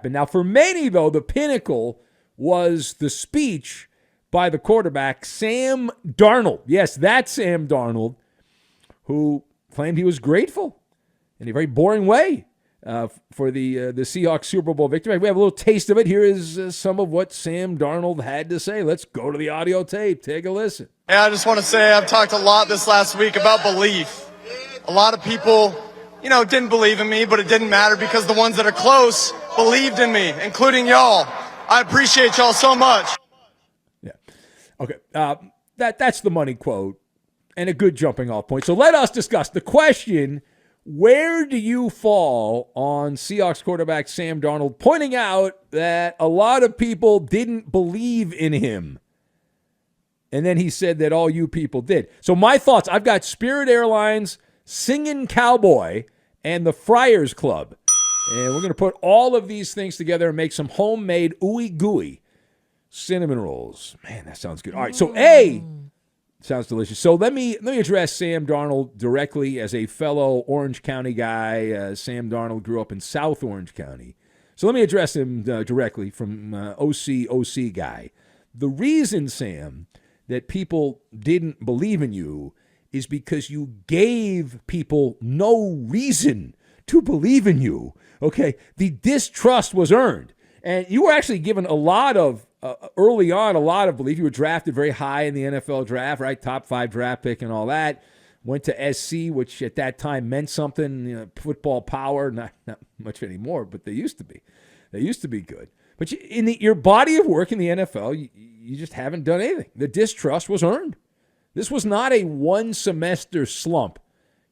happened. Now, for many, though, the pinnacle was the speech by the quarterback, Sam Darnold. Yes, that's Sam Darnold, who claimed he was grateful in a very boring way for the Seahawks Super Bowl victory. We have a little taste of it. Here is some of what Sam Darnold had to say. Let's go to the audio tape. Take a listen. Yeah, I just want to say I've talked a lot this last week about belief. A lot of people, didn't believe in me, but it didn't matter because the ones that are close believed in me, including y'all. I appreciate y'all so much. Yeah. Okay. That's the money quote and a good jumping off point. So let us discuss the question. Where do you fall on Seahawks quarterback Sam Darnold pointing out that a lot of people didn't believe in him? And then he said that all you people did. So my thoughts, I've got Spirit Airlines, Singin' Cowboy, and the Friars Club. And we're going to put all of these things together and make some homemade ooey gooey cinnamon rolls. Man, that sounds good. All right, so sounds delicious. So let me address Sam Darnold directly as a fellow Orange County guy. Sam Darnold grew up in South Orange County. So let me address him directly from OC guy. The reason, Sam, that people didn't believe in you is because you gave people no reason to believe in you. Okay? The distrust was earned. And you were actually given a lot of early on, a lot of belief. You were drafted very high in the NFL draft, right? Top 5 draft pick and all that. Went to SC, which at that time meant something. Football power, not much anymore, but they used to be. They used to be good. But your body of work in the NFL, you just haven't done anything. The distrust was earned. This was not a one-semester slump.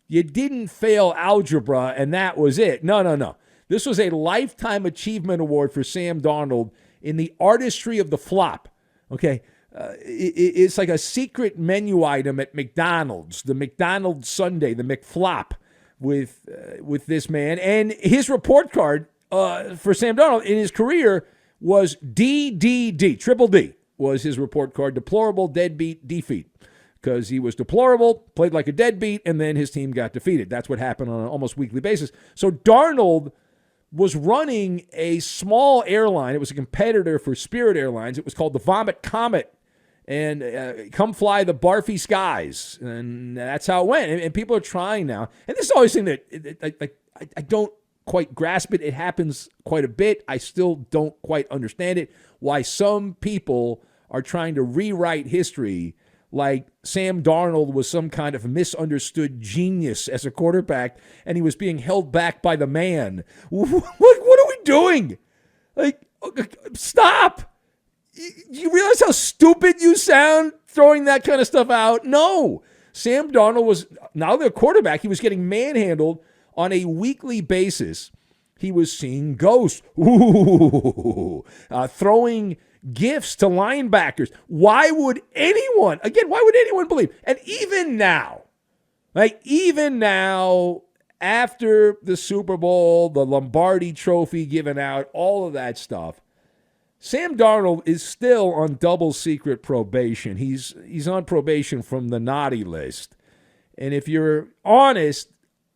You didn't fail algebra, and that was it. No. This was a Lifetime Achievement Award for Sam Darnold in the artistry of the flop, okay? It's like a secret menu item at McDonald's, the McDonald's Sunday, the McFlop with this man. And his report card for Sam Darnold in his career was DDD, triple D was his report card, deplorable, deadbeat, defeat. Because he was deplorable, played like a deadbeat, and then his team got defeated. That's what happened on an almost weekly basis. So Darnold was running a small airline. It was a competitor for Spirit Airlines. It was called the Vomit Comet. And come fly the barfy skies. And that's how it went. And people are trying now. And this is always thing that I don't quite grasp it. It happens quite a bit. I still don't quite understand it. Why some people are trying to rewrite history like Sam Darnold was some kind of misunderstood genius as a quarterback, and he was being held back by the man. What are we doing? Stop! You realize how stupid you sound throwing that kind of stuff out? No. Sam Darnold was, now the quarterback, he was getting manhandled on a weekly basis. He was seeing ghosts. Throwing gifts to linebackers. Why would anyone believe? And even now, after the Super Bowl, the Lombardi Trophy given out, all of that stuff, Sam Darnold is still on double secret probation. He's on probation from the naughty list. And if you're honest,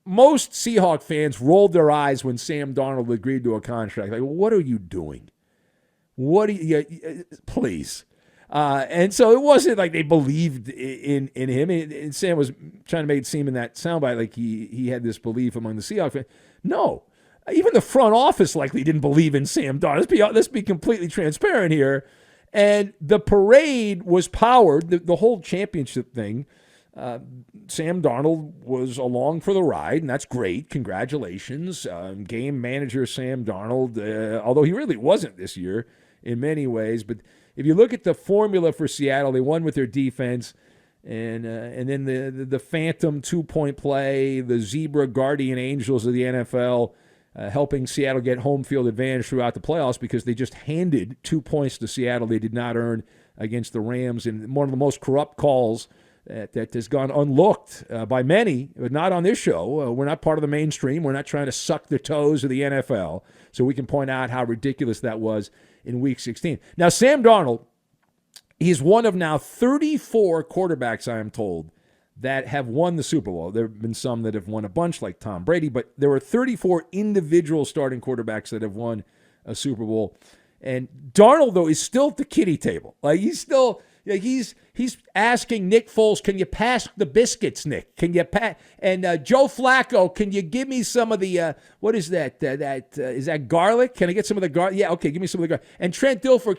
most Seahawks fans rolled their eyes when Sam Darnold agreed to a contract. Like, what are you doing? Please. And so it wasn't like they believed in him. And Sam was trying to make it seem in that soundbite like he had this belief among the Seahawks fans. No. Even the front office likely didn't believe in Sam Darnold. Let's be completely transparent here. And the parade was powered, the whole championship thing. Sam Darnold was along for the ride, and that's great. Congratulations. Game manager Sam Darnold, although he really wasn't this year in many ways. But if you look at the formula for Seattle, they won with their defense, and then the phantom 2-point play, the zebra guardian angels of the NFL, helping Seattle get home field advantage throughout the playoffs because they just handed 2 points to Seattle they did not earn against the Rams in one of the most corrupt calls that has gone unlooked by many, but not on this show. We're not part of the mainstream. We're not trying to suck the toes of the NFL, so we can point out how ridiculous that was in Week 16. Now, Sam Darnold, he's one of now 34 quarterbacks, I am told, that have won the Super Bowl. There have been some that have won a bunch, like Tom Brady, but there were 34 individual starting quarterbacks that have won a Super Bowl. And Darnold, though, is still at the kiddie table. Like, he's still, like, he's asking Nick Foles, can you pass the biscuits, Nick? Can you pass? And Joe Flacco, can you give me some of the, what is that? Is that garlic? Can I get some of the garlic? Yeah, okay, give me some of the garlic. And Trent Dilfer,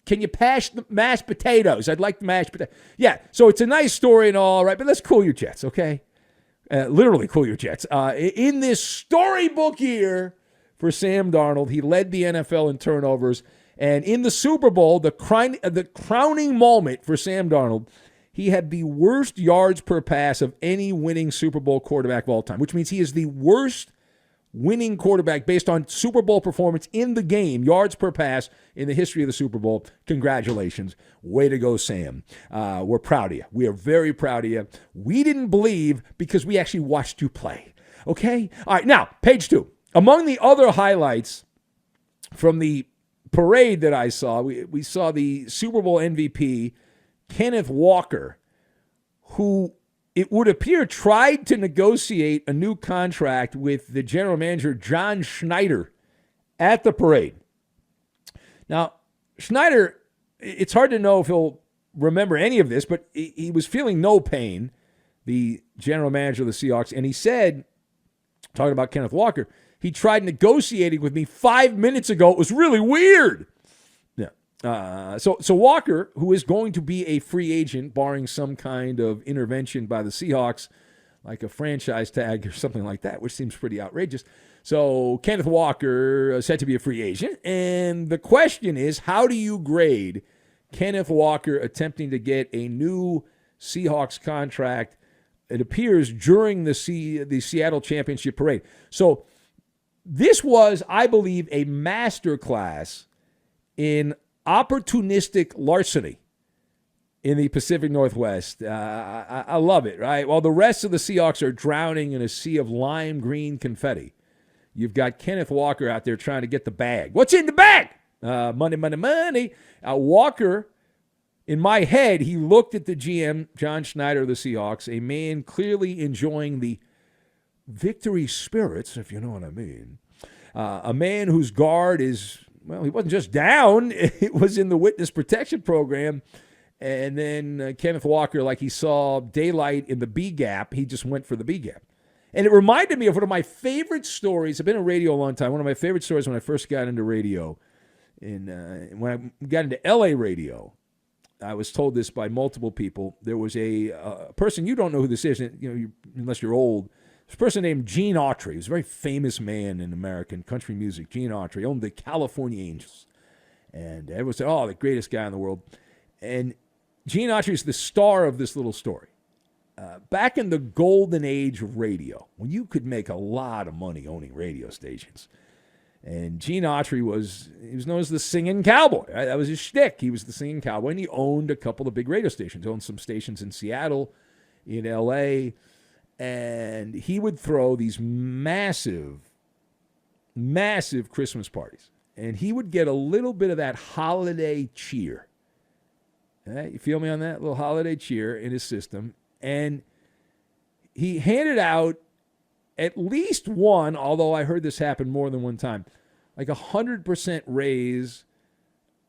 can you pass the mashed potatoes? I'd like the mashed potatoes. Yeah, so it's a nice story and all, right? But let's cool your jets, okay? Literally cool your jets. In this storybook year for Sam Darnold, he led the NFL in turnovers. And in the Super Bowl, the crowning moment for Sam Darnold, he had the worst yards per pass of any winning Super Bowl quarterback of all time, which means he is the worst winning quarterback based on Super Bowl performance in the game, yards per pass in the history of the Super Bowl. Congratulations. Way to go, Sam. We're proud of you. We are very proud of you. We didn't believe because we actually watched you play. Okay? All right, now, page 2. Among the other highlights from the parade that I saw, we saw the Super Bowl MVP, Kenneth Walker, who it would appear tried to negotiate a new contract with the general manager, John Schneider, at the parade. Now, Schneider, it's hard to know if he'll remember any of this, but he was feeling no pain, the general manager of the Seahawks, and he said, talking about Kenneth Walker, he tried negotiating with me 5 minutes ago. It was really weird. Yeah. So Walker, who is going to be a free agent, barring some kind of intervention by the Seahawks, like a franchise tag or something like that, which seems pretty outrageous. So Kenneth Walker is said to be a free agent. And the question is, how do you grade Kenneth Walker attempting to get a new Seahawks contract, it appears, during the Seattle Championship Parade? So this was, I believe, a masterclass in opportunistic larceny in the Pacific Northwest. I love it, right? While the rest of the Seahawks are drowning in a sea of lime green confetti, you've got Kenneth Walker out there trying to get the bag. What's in the bag? Money, money, money. Walker, in my head, he looked at the GM, John Schneider of the Seahawks, a man clearly enjoying the victory spirits, if you know what I mean. A man whose guard is, well, he wasn't just down. It was in the witness protection program. And then Kenneth Walker, like he saw daylight in the B gap, he just went for the B gap. And it reminded me of one of my favorite stories. I've been in radio a long time. One of my favorite stories when I first got into radio. And when I got into LA radio, I was told this by multiple people. There was a person, you don't know who this is, unless you're old. This person named Gene Autry. He was a very famous man in American country music. Gene Autry owned the California Angels. And everyone said, oh, the greatest guy in the world. And Gene Autry is the star of this little story. Back in the golden age of radio, when you could make a lot of money owning radio stations, and Gene Autry was known as the singing cowboy. Right? That was his shtick. He was the singing cowboy, and he owned a couple of big radio stations. He owned some stations in Seattle, in L.A., and he would throw these massive, massive Christmas parties. And he would get a little bit of that holiday cheer. You feel me on that? A little holiday cheer in his system. And he handed out at least one, although I heard this happen more than one time, like 100% raise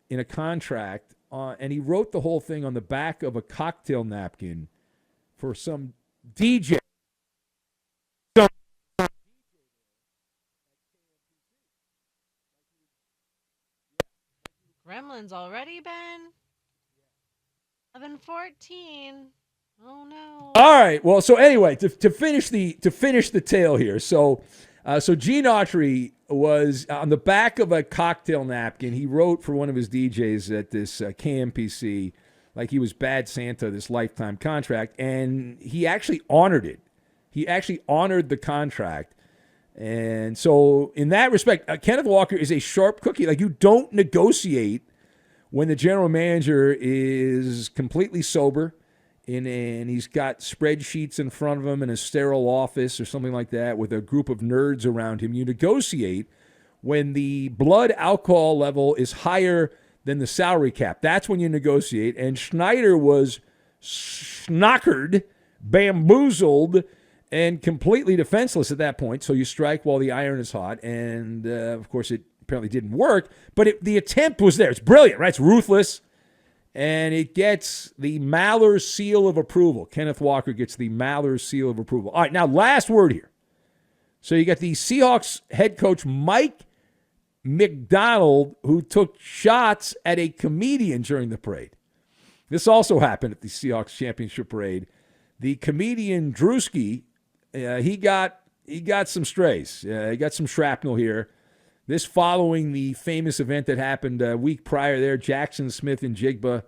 in a contract. And he wrote the whole thing on the back of a cocktail napkin for some DJ. Gremlins already, Ben? 11:14. Oh no. All right. Well, so anyway, to finish the tale here. So Gene Autry was on the back of a cocktail napkin. He wrote for one of his DJs at this KMPC, like he was Bad Santa, this lifetime contract, and he actually honored it. He actually honored the contract. And so in that respect, Kenneth Walker is a sharp cookie. Like, you don't negotiate when the general manager is completely sober and he's got spreadsheets in front of him in a sterile office or something like that with a group of nerds around him. You negotiate when the blood alcohol level is higher than the salary cap. That's when you negotiate. And Schneider was schnockered, bamboozled, and completely defenseless at that point. So you strike while the iron is hot. And, of course, it apparently didn't work, but the attempt was there. It's brilliant, right? It's ruthless, and it gets the Maller seal of approval. Kenneth Walker gets the Maller seal of approval. All right, now last word here. So you got the Seahawks head coach Mike McDonald, who took shots at a comedian during the parade. This also happened at the Seahawks championship parade. The comedian Drewski, he got some strays. He got some shrapnel here. This following the famous event that happened a week prior there. Jackson Smith and Jigba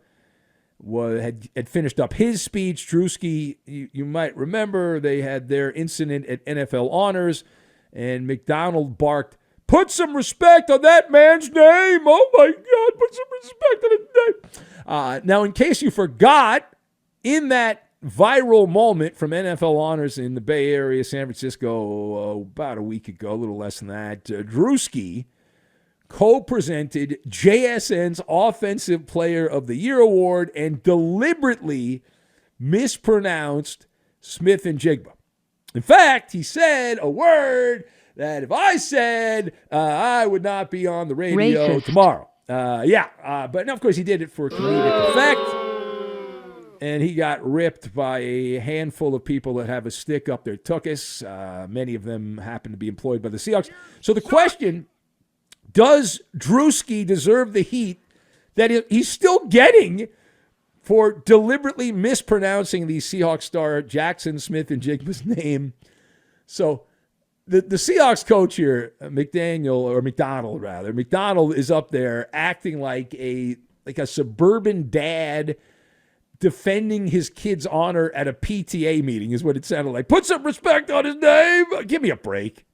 had finished up his speech. Drewski, you might remember, they had their incident at NFL Honors, and McDonald barked, "Put some respect on that man's name. Oh, my God, put some respect on his name." Now, in case you forgot, in that viral moment from NFL Honors in the Bay Area, San Francisco, about a week ago, a little less than that, Drewski co-presented JSN's Offensive Player of the Year award and deliberately mispronounced Smith and Jigba. In fact, he said a word that if I said, I would not be on the radio tomorrow. But of course he did it for comedic effect. And he got ripped by a handful of people that have a stick up their tuchus. Many of them happen to be employed by the Seahawks. So the question, does Drewski deserve the heat that he's still getting for deliberately mispronouncing the Seahawks star Jackson Smith and Jigba's name? So the Seahawks coach here, McDonald is up there acting like a suburban dad defending his kid's honor at a PTA meeting is what it sounded like. Put some respect on his name. Give me a break.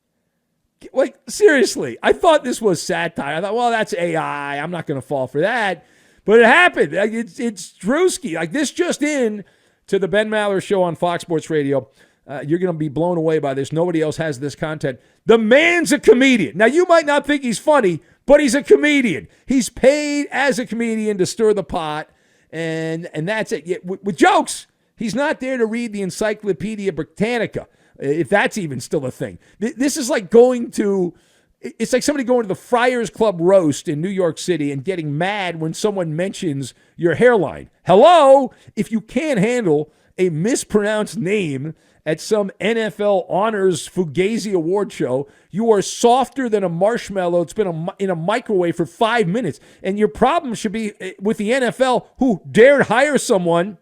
Like, seriously, I thought this was satire. I thought, well, that's AI. I'm not going to fall for that. But it happened. It's Drewski. Like, this just in to the Ben Maller Show on Fox Sports Radio. You're going to be blown away by this. Nobody else has this content. The man's a comedian. Now, you might not think he's funny, but he's a comedian. He's paid as a comedian to stir the pot. And that's it. Yet, with jokes, he's not there to read the Encyclopedia Britannica, if that's even still a thing. This is like it's like somebody going to the Friars Club roast in New York City and getting mad when someone mentions your hairline. Hello? If you can't handle a mispronounced name at some NFL Honors Fugazi Award show, you are softer than a marshmallow. It's been in a microwave for 5 minutes. And your problem should be with the NFL, who dared hire someone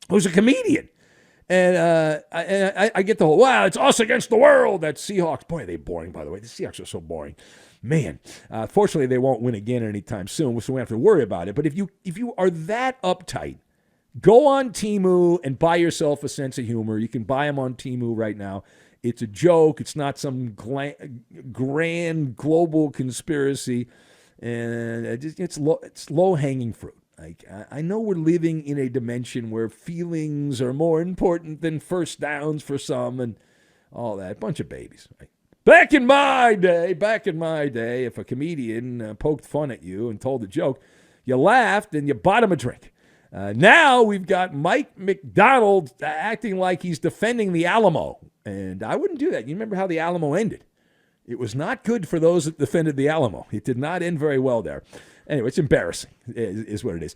who's a comedian. And I get the whole, wow, it's us against the world. That Seahawks. Boy, are they boring, by the way. The Seahawks are so boring. Man, fortunately, they won't win again anytime soon, so we don't have to worry about it. But if you are that uptight, go on Temu and buy yourself a sense of humor. You can buy them on Temu right now. It's a joke. It's not some grand global conspiracy. And it's low-hanging fruit. Like, I know we're living in a dimension where feelings are more important than first downs for some and all that. Bunch of babies. Right? Back in my day, if a comedian poked fun at you and told a joke, you laughed and you bought him a drink. Now we've got Mike McDonald acting like he's defending the Alamo. And I wouldn't do that. You remember how the Alamo ended. It was not good for those that defended the Alamo. It did not end very well there. Anyway, it's embarrassing is what it is.